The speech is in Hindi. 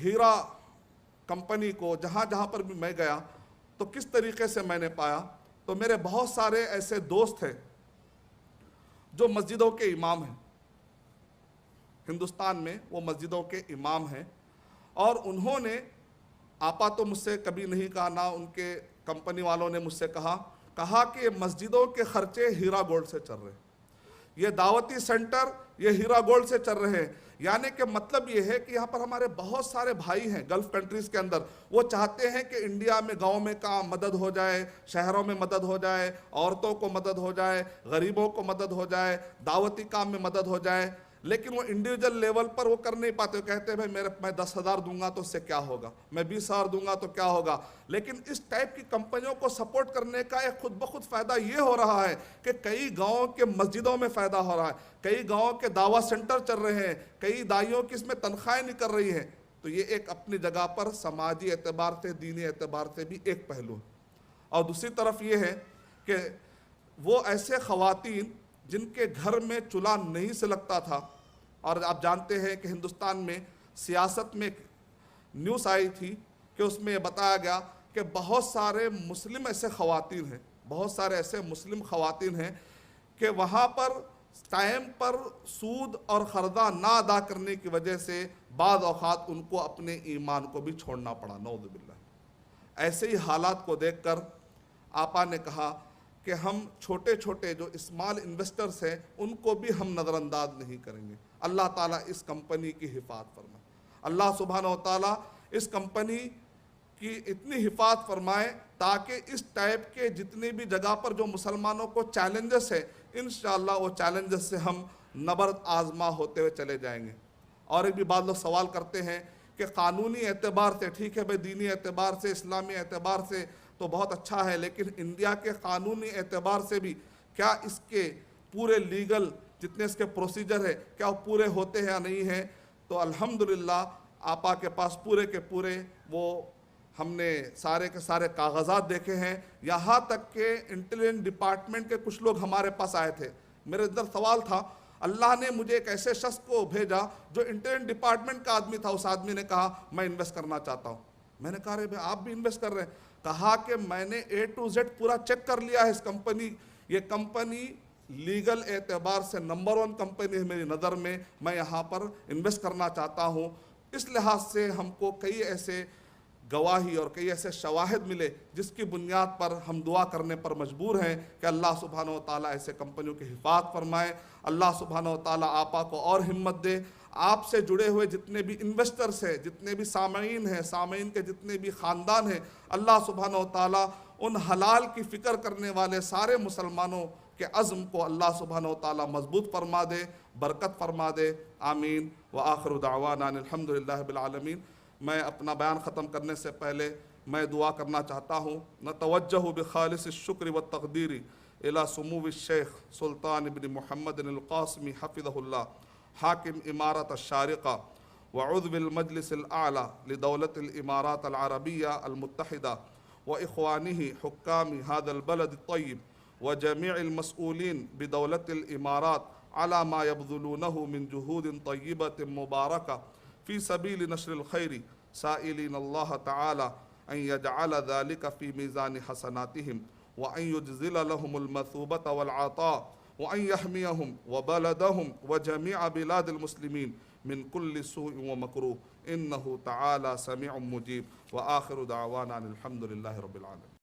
हीरा कंपनी को जहाँ जहाँ पर भी मैं गया तो किस तरीके से मैंने पाया, तो मेरे बहुत सारे ऐसे दोस्त हैं जो मस्जिदों के इमाम हैं, हिंदुस्तान में वो मस्जिदों के इमाम हैं, और उन्होंने आपा तो मुझसे कभी नहीं कहा, ना उनके कंपनी वालों ने मुझसे कहा कि मस्जिदों के खर्चे हीरा गोल्ड से चल रहे हैं, ये दावती सेंटर ये हीरा गोल्ड से चल रहे हैं। यानी कि मतलब ये है कि यहाँ पर हमारे बहुत सारे भाई हैं गल्फ कंट्रीज़ के अंदर, वो चाहते हैं कि इंडिया में गाँव में काम मदद हो जाए, शहरों में मदद हो जाए, औरतों को मदद हो जाए, गरीबों को मदद हो जाए, दावती काम में मदद हो जाए, लेकिन वो इंडिविजुअल लेवल पर वो कर नहीं पाते। वो कहते हैं भाई मैं 10,000 दूंगा तो उससे क्या होगा, मैं 20,000 दूंगा तो क्या होगा। लेकिन इस टाइप की कंपनियों को सपोर्ट करने का एक खुद ब खुद फ़ायदा ये हो रहा है कि कई गाँव के मस्जिदों में फ़ायदा हो रहा है, कई गाँव के दावा सेंटर चल रहे हैं, कई दाइयों की इसमें तनख्वाहें निकल रही हैं। तो ये एक अपनी जगह पर समाजी एतबार से, दीनी एतबार से भी एक पहलू है। और दूसरी तरफ ये है कि वो ऐसे ख़वातीन जिनके घर में चूल्हा नहीं से लगता था, और आप जानते हैं कि हिंदुस्तान में सियासत में न्यूज़ आई थी कि उसमें बताया गया कि बहुत सारे मुस्लिम ऐसे ख़वातीन हैं, बहुत सारे ऐसे मुस्लिम ख़वातीन हैं कि वहाँ पर टाइम पर सूद और क़र्ज़ा ना अदा करने की वजह से बाद औक़ात उनको अपने ईमान को भी छोड़ना पड़ा, नऊज़ुबिल्लाह। ऐसे ही हालात को देखकर आपा ने कहा कि हम छोटे छोटे जो स्मॉल इन्वेस्टर्स हैं उनको भी हम नज़रअंदाज नहीं करेंगे। अल्लाह ताला इस कंपनी की हिफाजत फरमाए, अल्लाह सुब्हानहू व तआला इस कंपनी की इतनी हिफाजत फरमाए ताकि इस टाइप के जितनी भी जगह पर जो मुसलमानों को चैलेंजेस है, इंशाअल्लाह वो चैलेंजेस से हम नबर्द आजमा होते हुए चले जाएंगे। और एक भी बात लोग सवाल करते हैं कि कानूनी एतबार से ठीक है भाई, दीनी एतबार से, इस्लामी एतबार से तो बहुत अच्छा है, लेकिन इंडिया के कानूनी एतबार से भी क्या इसके पूरे लीगल जितने इसके प्रोसीजर है क्या वो पूरे होते हैं या नहीं हैं। तो अल्हम्दुलिल्लाह आपा के पास पूरे के पूरे वो हमने सारे के सारे कागजात देखे हैं। यहाँ तक के इंटेलिजेंस डिपार्टमेंट के कुछ लोग हमारे पास आए थे। मेरे अंदर सवाल था, अल्लाह ने मुझे एक ऐसे शख्स को भेजा जो इंटेलिजेंस डिपार्टमेंट का आदमी था। उस आदमी ने कहा मैं इन्वेस्ट करना चाहता हूँ। मैंने कहा अरे भाई आप भी इन्वेस्ट कर रहे हैं? कहा कि मैंने A to Z पूरा चेक कर लिया है इस कंपनी, ये कंपनी लीगल एतबार से नंबर 1 कंपनी है मेरी नज़र में, मैं यहाँ पर इन्वेस्ट करना चाहता हूँ। इस लिहाज से हमको कई ऐसे गवाही और कई ऐसे शवाहिद मिले जिसकी बुनियाद पर हम दुआ करने पर मजबूर हैं कि अल्लाह सुब्हानहू व तआला ऐसे कंपनियों की हिफाजत फरमाए। अल्लाह सुब्हानहू व तआला आपा को और हिम्मत दे। आपसे जुड़े हुए जितने भी इन्वेस्टर्स हैं, जितने भी सामीन हैं, सामीन के जितने भी ख़ानदान हैं, अल्लाह सुब्हानहू व तआला उन हलाल की फ़िक्र करने वाले सारे मुसलमानों के अज़्म को अल्लाह सुब्हानहू व तआला मजबूत फरमा दे, बरकत फरमा दे। आमीन व आखिरु दावाना अल्हम्दुलिल्लाहि रब्बिल आलमीन। मैं अपना बयान ख़त्म करने से पहले मैं दुआ करना चाहता हूँ। नतवज्जहु बिखालिस शुक्र व तक़दीरी इला सुमूव शेख सुल्तान इब्न मुहम्मद अल क़ासिमी हफ़िज़हुल्लाह हाकिम इमारत अश-शारिक़ा व उज़्व मजलिस आला लिदौलत इमारात अल अरबिया अल मुत्तहिदा व इख़वानिही हुक्कामी हादल बलद तय्यब व जमीअल मसऊलीन बिदौलत इमारात अला मा यबज़ुलूनहु मिन जुहूदिन तय्यबतिन मुबारका फ़ी सबील नश्रिल खैरि साइलिन अल्लाह तआला अन यजअल ज़ालिका फ़ी मीज़ान हसनातिहिम व अन युजज़िल लहुमुल मसूबत वल अता व अन यहमियहुम व बलदहुम व जमीअ बिलादिल मुस्लिमीन मिन कुल्लि सूइन व मकरूह इन्नहु तआला समीउम मुजीब व आखिरु दावाना अनिल हम्दुलिल्लाहि रब्बिल आलमीन।